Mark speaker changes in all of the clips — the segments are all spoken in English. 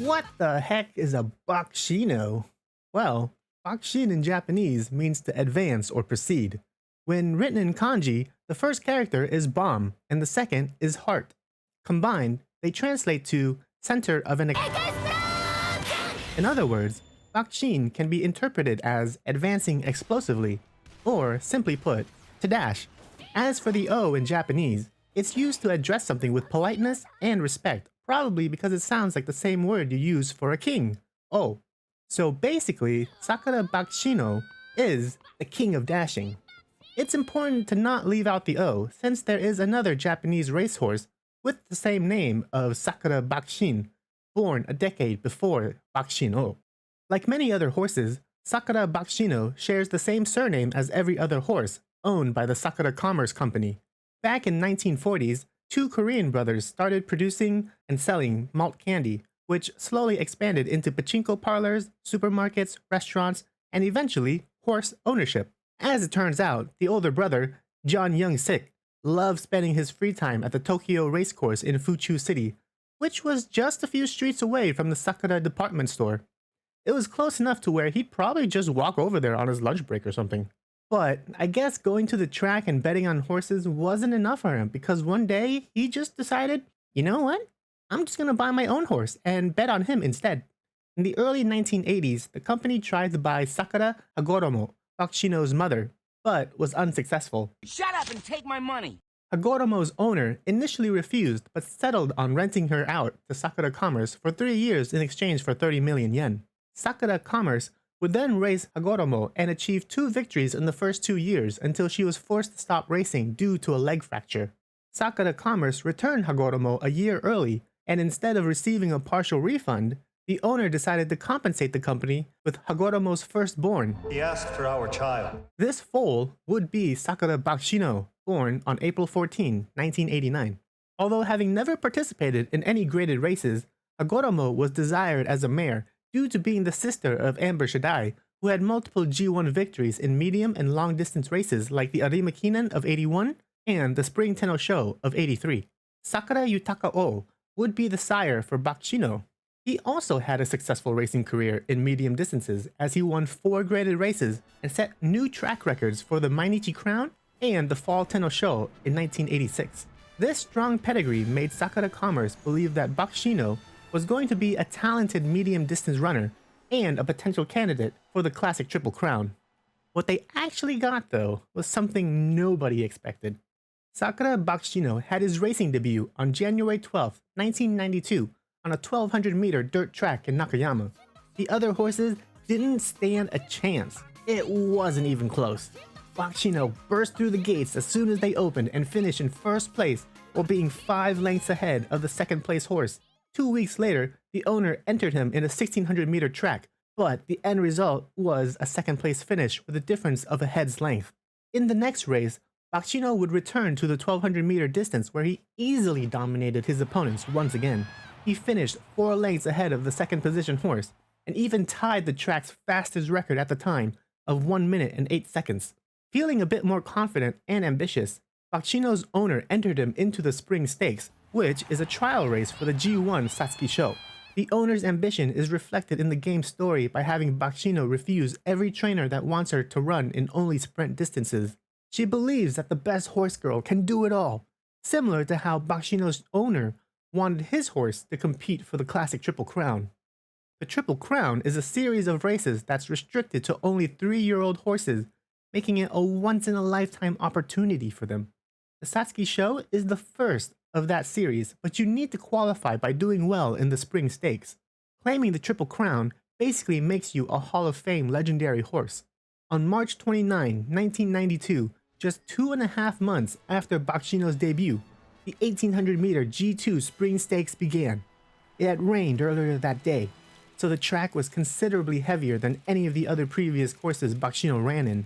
Speaker 1: What the heck is a Bakushin O? Well, Bakushin in Japanese means to advance or proceed. When written in kanji, the first character is bomb and the second is heart. Combined, they translate to center of an In other words, Bakushin can be interpreted as advancing explosively, or simply put, to dash. As for the O in Japanese, it's used to address something with politeness and respect, probably because it sounds like the same word you use for a king, O. So basically, Sakura Bakushin O is the king of dashing. It's important to not leave out the O, since there is another Japanese racehorse with the same name of Sakura Bakushin, born a decade before Bakushin O. Like many other horses, Sakura Bakushin O shares the same surname as every other horse owned by the Sakura Commerce Company. Back in 1940s, two Korean brothers started producing and selling malt candy, which slowly expanded into pachinko parlors, supermarkets, restaurants, and eventually horse ownership. As it turns out, the older brother, John Young-sik, loved spending his free time at the Tokyo racecourse in Fuchu City, which was just a few streets away from the Sakura department store. It was close enough to where he'd probably just walk over there on his lunch break or something. But I guess going to the track and betting on horses wasn't enough for him, because one day he just decided, you know what? I'm just gonna buy my own horse and bet on him instead. In the early 1980s, the company tried to buy Sakura Hagoromo, Bakushin O's mother, but was unsuccessful.
Speaker 2: Shut up and take my money!
Speaker 1: Hagoromo's owner initially refused, but settled on renting her out to Sakura Commerce for 3 years in exchange for 30 million yen. Sakura Commerce would then race Hagoromo and achieve 2 victories in the first 2 years until she was forced to stop racing due to a leg fracture. Sakura Commerce returned Hagoromo a year early, and instead of receiving a partial refund, the owner decided to compensate the company with Hagoromo's firstborn.
Speaker 3: He asked for our child.
Speaker 1: This foal would be Sakura Bakushin O, born on April 14, 1989. Although having never participated in any graded races, Hagoromo was desired as a mare due to being the sister of Amber Shaddai, who had multiple G1 victories in medium and long distance races like the Arima Kinan of 81 and the Spring Tenno Show of 83. Sakura Yutaka O would be the sire for Bakushin O. He also had a successful racing career in medium distances, as he won 4 graded races and set new track records for the Mainichi Crown and the Fall Tenno Show in 1986. This strong pedigree made Sakura Commerce believe that Bakushin O was going to be a talented medium distance runner and a potential candidate for the classic Triple Crown. What they actually got, though, was something nobody expected. Sakura Bakushin O had his racing debut on January 12, 1992 on a 1200-meter dirt track in Nakayama. The other horses didn't stand a chance. It wasn't even close. Bakushin O burst through the gates as soon as they opened and finished in first place while being 5 lengths ahead of the second place horse. 2 weeks later, the owner entered him in a 1600-meter track, but the end result was a second place finish with a difference of a head's length. In the next race, Bakushin O would return to the 1200-meter distance where he easily dominated his opponents once again. He finished 4 lengths ahead of the second position horse, and even tied the track's fastest record at the time of 1 minute and 8 seconds. Feeling a bit more confident and ambitious, Bakushin O's owner entered him into the Spring Stakes, which is a trial race for the G1 Satsuki Show. The owner's ambition is reflected in the game's story by having Bakushin O refuse every trainer that wants her to run in only sprint distances. She believes that the best horse girl can do it all, similar to how Bakushin O's owner wanted his horse to compete for the classic Triple Crown. The Triple Crown is a series of races that's restricted to only 3-year-old horses, making it a once-in-a-lifetime opportunity for them. The Satsuki Show is the first of that series, but you need to qualify by doing well in the Spring Stakes. Claiming the Triple Crown basically makes you a Hall of Fame legendary horse. On March 29, 1992, just 2.5 months after Bakushin O's debut, the 1800-meter G2 Spring Stakes began. It had rained earlier that day, so the track was considerably heavier than any of the other previous courses Bakushin O ran in.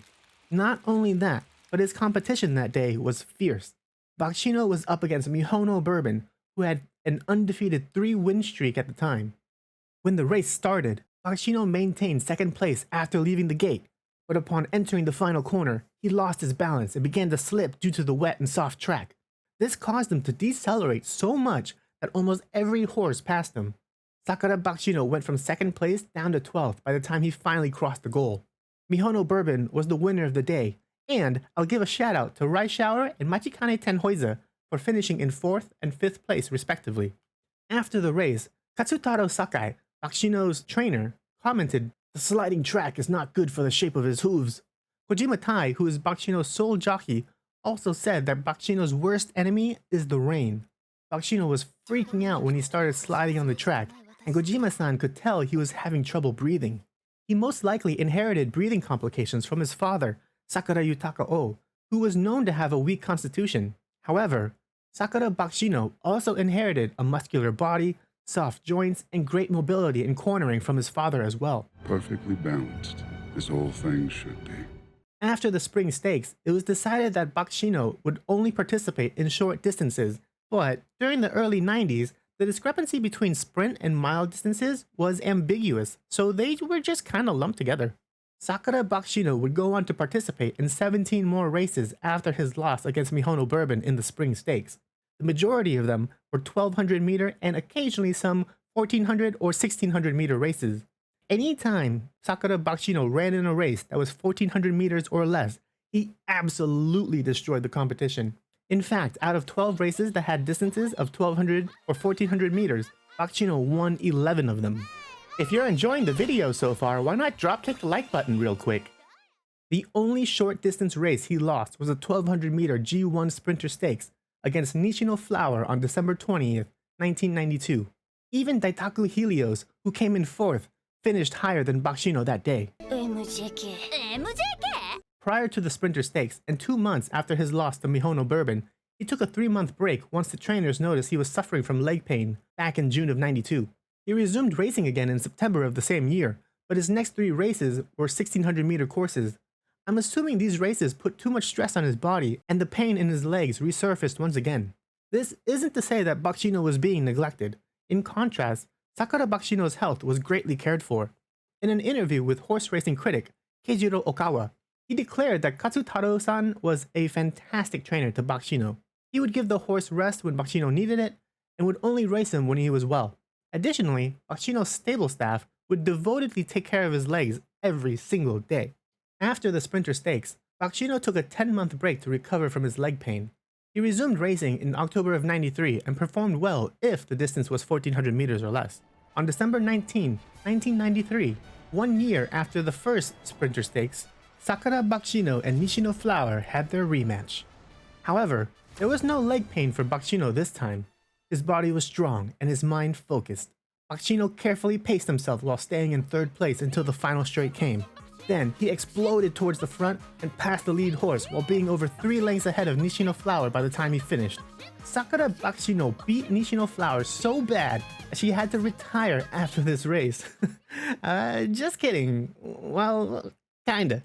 Speaker 1: Not only that, but his competition that day was fierce. Bakushin O was up against Mihono Bourbon, who had an undefeated 3-win streak at the time. When the race started, Bakushin O maintained second place after leaving the gate, but upon entering the final corner, he lost his balance and began to slip due to the wet and soft track. This caused him to decelerate so much that almost every horse passed him. Sakura Bakushin O went from 2nd place down to 12th by the time he finally crossed the goal. Mihono Bourbon was the winner of the day, and I'll give a shout out to Rice Shower and Machikane Tenhoiza for finishing in 4th and 5th place respectively. After the race, Katsutaro Sakai, Bakushin O's trainer, commented, "The sliding track is not good for the shape of his hooves." Kojima Tai, who is Bakushin O's sole jockey, also said that Bakushin O's worst enemy is the rain. Bakushin O was freaking out when he started sliding on the track, and Kojima-san could tell he was having trouble breathing. He most likely inherited breathing complications from his father, Sakura Yutaka O, who was known to have a weak constitution. However, Sakura Bakushin O also inherited a muscular body, soft joints, and great mobility in cornering from his father as well.
Speaker 3: Perfectly balanced, as all things should be.
Speaker 1: After the spring stakes, it was decided that Bakushin O would only participate in short distances, but during the early 90s, the discrepancy between sprint and mile distances was ambiguous, so they were just kinda lumped together. Sakura Bakushin O would go on to participate in 17 more races after his loss against Mihono Bourbon in the spring stakes. The majority of them were 1200 meter and occasionally some 1400 or 1600 meter races. Anytime Sakura Bakushin O ran in a race that was 1400 meters or less, he absolutely destroyed the competition. In fact, out of 12 races that had distances of 1200 or 1400 meters, Bakushin O won 11 of them. If you're enjoying the video so far, why not drop click the like button real quick? The only short distance race he lost was a 1200 meter G1 Sprinter Stakes against Nishino Flower on December 20th, 1992. Even Daitaku Helios, who came in 4th, finished higher than Bakushin O that day. Prior to the Sprinter Stakes and 2 months after his loss to Mihono Bourbon, he took a 3-month break once the trainers noticed he was suffering from leg pain back in June of '92. He resumed racing again in September of the same year, but his next 3 races were 1600 meter courses. I'm assuming these races put too much stress on his body and the pain in his legs resurfaced once again. This isn't to say that Bakushin O was being neglected. In contrast, Sakura Bakushin O's health was greatly cared for. In an interview with horse racing critic Keijiro Okawa, he declared that Katsutaro-san was a fantastic trainer to Bakushin O. He would give the horse rest when Bakushin O needed it, and would only race him when he was well. Additionally, Bakushin O's stable staff would devotedly take care of his legs every single day. After the Sprinter Stakes, Bakushin O took a 10-month break to recover from his leg pain. He resumed racing in October of '93 and performed well if the distance was 1400 meters or less. On December 19, 1993, 1 year after the first Sprinter Stakes, Sakura Bakushin O and Nishino Flower had their rematch. However, there was no leg pain for Bakushin O this time. His body was strong and his mind focused. Bakushin O carefully paced himself while staying in 3rd place until the final straight came. Then, he exploded towards the front and passed the lead horse while being over 3 lengths ahead of Nishino Flower by the time he finished. Sakura Bakushin O beat Nishino Flower so bad that she had to retire after this race. Just kidding. Well, kinda.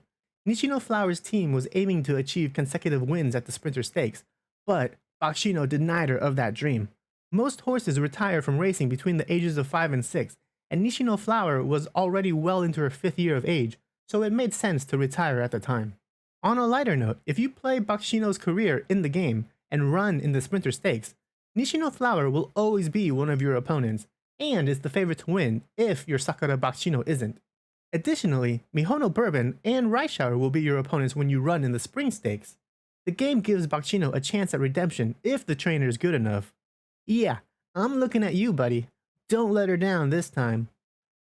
Speaker 1: Nishino Flower's team was aiming to achieve consecutive wins at the Sprinter Stakes, but Bakushin O denied her of that dream. Most horses retire from racing between the ages of 5 and 6, and Nishino Flower was already well into her 5th year of age, so it made sense to retire at the time. On a lighter note, if you play Bakushin O's career in the game and run in the Sprinter Stakes, Nishino Flower will always be one of your opponents, and is the favorite to win if your Sakura Bakushin O isn't. Additionally, Mihono Bourbon and Rice Shower will be your opponents when you run in the Spring Stakes. The game gives Bakushin O a chance at redemption if the trainer is good enough. Yeah, I'm looking at you, buddy. Don't let her down this time.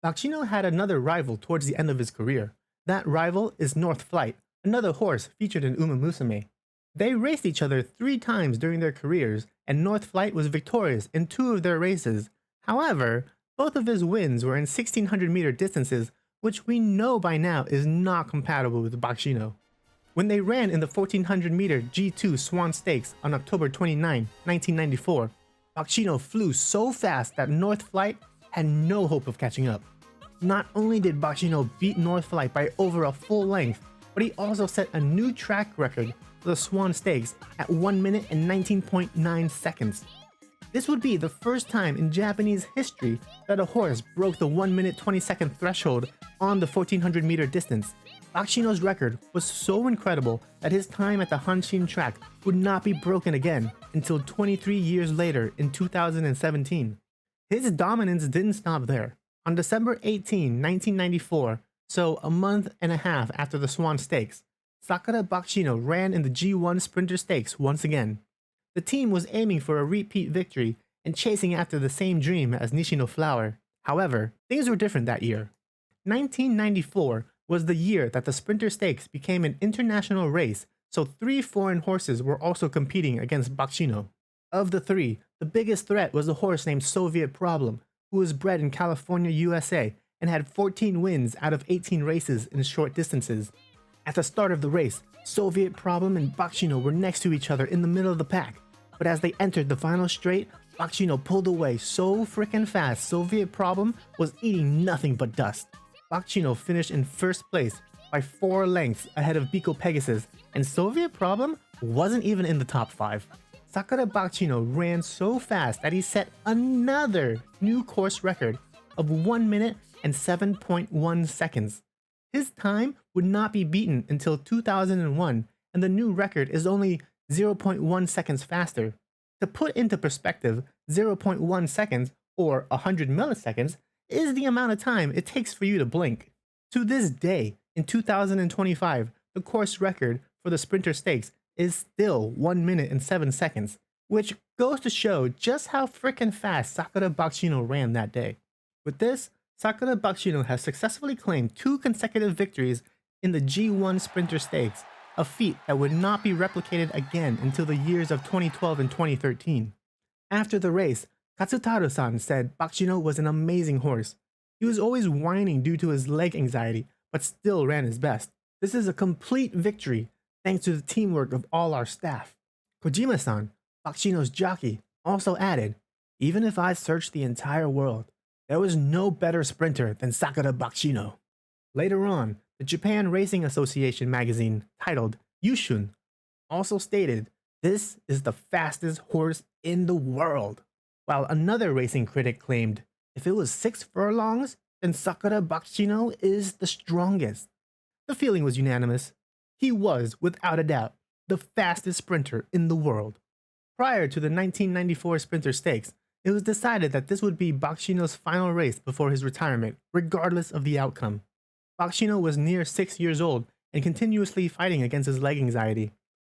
Speaker 1: Bakushin O had another rival towards the end of his career. That rival is North Flight, another horse featured in Umamusume. They raced each other 3 times during their careers, and North Flight was victorious in 2 of their races. However, both of his wins were in 1600 meter distances, which we know by now is not compatible with Bakushin O. When they ran in the 1400 meter G2 Swan Stakes on October 29, 1994, Bakushin O flew so fast that North Flight had no hope of catching up. Not only did Bakushin O beat North Flight by over a full length, but he also set a new track record for the Swan Stakes at 1 minute and 19.9 seconds. This would be the first time in Japanese history that a horse broke the 1 minute 20 second threshold on the 1400 meter distance. Bakushin O's record was so incredible that his time at the Hanshin track would not be broken again until 23 years later in 2017. His dominance didn't stop there. On December 18, 1994, so a month and a half after the Swan Stakes, Sakura Bakushin O ran in the G1 Sprinter Stakes once again. The team was aiming for a repeat victory and chasing after the same dream as Nishino Flower. However, things were different that year. 1994 was the year that the Sprinter Stakes became an international race, so 3 foreign horses were also competing against Bakushin O. Of the 3, the biggest threat was a horse named Soviet Problem, who was bred in California, USA, and had 14 wins out of 18 races in short distances. At the start of the race, Soviet Problem and Bakushin O were next to each other in the middle of the pack, but as they entered the final straight, Bakushin O pulled away so freaking fast Soviet Problem was eating nothing but dust. Bakushin O finished in first place by 4 lengths ahead of Biko Pegasus, and Soviet Problem wasn't even in the top 5. Sakura Bakushin O ran so fast that he set another new course record of 1 minute and 7.1 seconds. His time would not be beaten until 2001, and the new record is only 0.1 seconds faster. To put into perspective, 0.1 seconds, or 100 milliseconds, is the amount of time it takes for you to blink. To this day, in 2025, the course record for the Sprinter Stakes is still 1 minute and 7 seconds, which goes to show just how frickin' fast Sakura Bakushin O ran that day. With this, Sakura Bakushin O has successfully claimed 2 consecutive victories in the G1 Sprinter Stakes, a feat that would not be replicated again until the years of 2012 and 2013. After the race, Katsutaro-san said Bakushin O was an amazing horse. He was always whining due to his leg anxiety, but still ran his best. This is a complete victory, thanks to the teamwork of all our staff. Kojima-san, Bakushin O's jockey, also added, "Even if I searched the entire world, there was no better sprinter than Sakura Bakushin O." Later on, the Japan Racing Association magazine, titled Yushun, also stated, "This is the fastest horse in the world." While another racing critic claimed, "If it was 6 furlongs, then Sakura Bakushin O is the strongest." The feeling was unanimous. He was, without a doubt, the fastest sprinter in the world. Prior to the 1994 Sprinter Stakes, it was decided that this would be Bakushin O's final race before his retirement, regardless of the outcome. Bakushin O was near 6 years old and continuously fighting against his leg anxiety.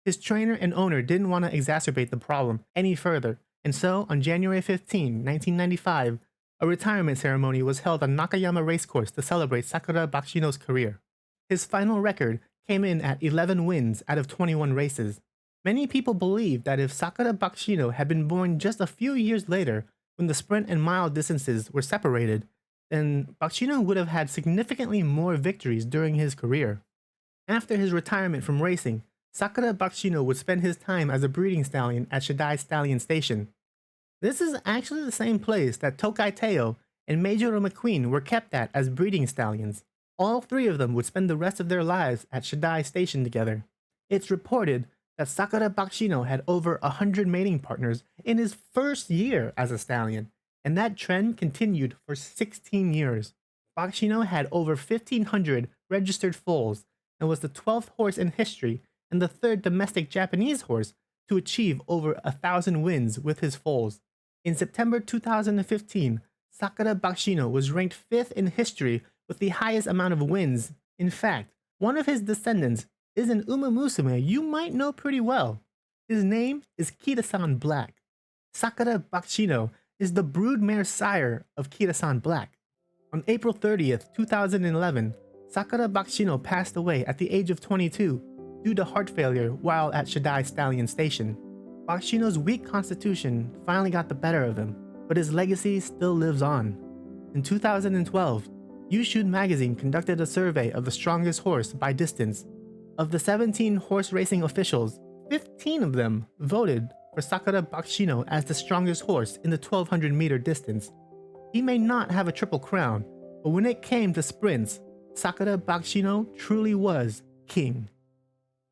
Speaker 1: His trainer and owner didn't want to exacerbate the problem any further, and so on January 15, 1995, a retirement ceremony was held on Nakayama Racecourse to celebrate Sakura Bakushin O's career. His final record came in at 11 wins out of 21 races. Many people believe that if Sakura Bakushin O had been born just a few years later, when the sprint and mile distances were separated, then Bakushin O would have had significantly more victories during his career. After his retirement from racing, Sakura Bakushin O would spend his time as a breeding stallion at Shidai Stallion Station. This is actually the same place that Tokai Teo and Majoro McQueen were kept at as breeding stallions. All 3 of them would spend the rest of their lives at Shidai Station together. It's reported that Sakura Bakushin O had over 100 mating partners in his first year as a stallion, and that trend continued for 16 years. Bakushin O had over 1,500 registered foals and was the 12th horse in history and the 3rd domestic Japanese horse to achieve over 1,000 wins with his foals. In September 2015, Sakura Bakushin O was ranked 5th in history with the highest amount of wins. In fact, one of his descendants is an Umamusume you might know pretty well. His name is Kida-san Black. Sakura Bakushin O is the broodmare sire of Kida-san Black. On April 30th, 2011, Sakura Bakushin O passed away at the age of 22 due to heart failure while at Shidai Stallion Station. Bakushin O's weak constitution finally got the better of him, but his legacy still lives on. In 2012, Yushun magazine conducted a survey of the strongest horse by distance. Of the 17 horse racing officials, 15 of them voted for Sakura Bakushin O as the strongest horse in the 1200 meter distance. He may not have a triple crown, but when it came to sprints, Sakura Bakushin O truly was king.